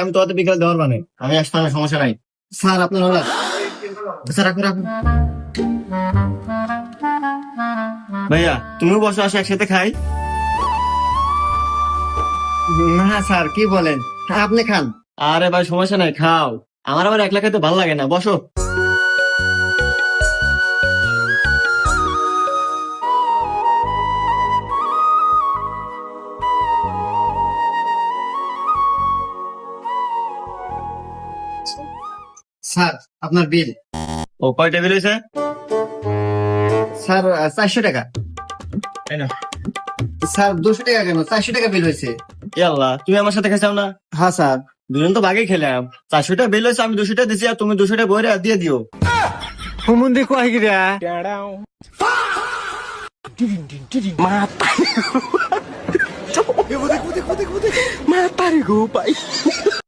আমি তো অত বিকাল দেওয়ার মানে আমি আসতে হবে, সমস্যা নাই। স্যার আপনার অর্ডার। স্যার রাখুন রাখুন। ভাইয়া তুমিও বসো, আসো একসাথে খাই। না স্যার কি বলেন, আপনি খান। আরে ভাই সমস্যা নাই, খাও। আমার আবার একলা খেতে ভালো লাগে না, বসো। স্যার আপনার বিল। ও কয়টা বিল হয়েছে? স্যার 400 টাকা। তাই না? স্যার 200 টাকা কেন, 400 টাকা বিল হয়েছে। আল্লাহ, তুমি আমার সাথে খেয়েছাও না? হ্যাঁ স্যার, দুজন তো ভাগে খেলাম। 400 টাকা বিল হয়েছে, আমি 200 টাকা দিছি, আর তুমি 200 টাকা বইরে দিয়ে দিও। হুমুন্দি কয় গিরা মাতা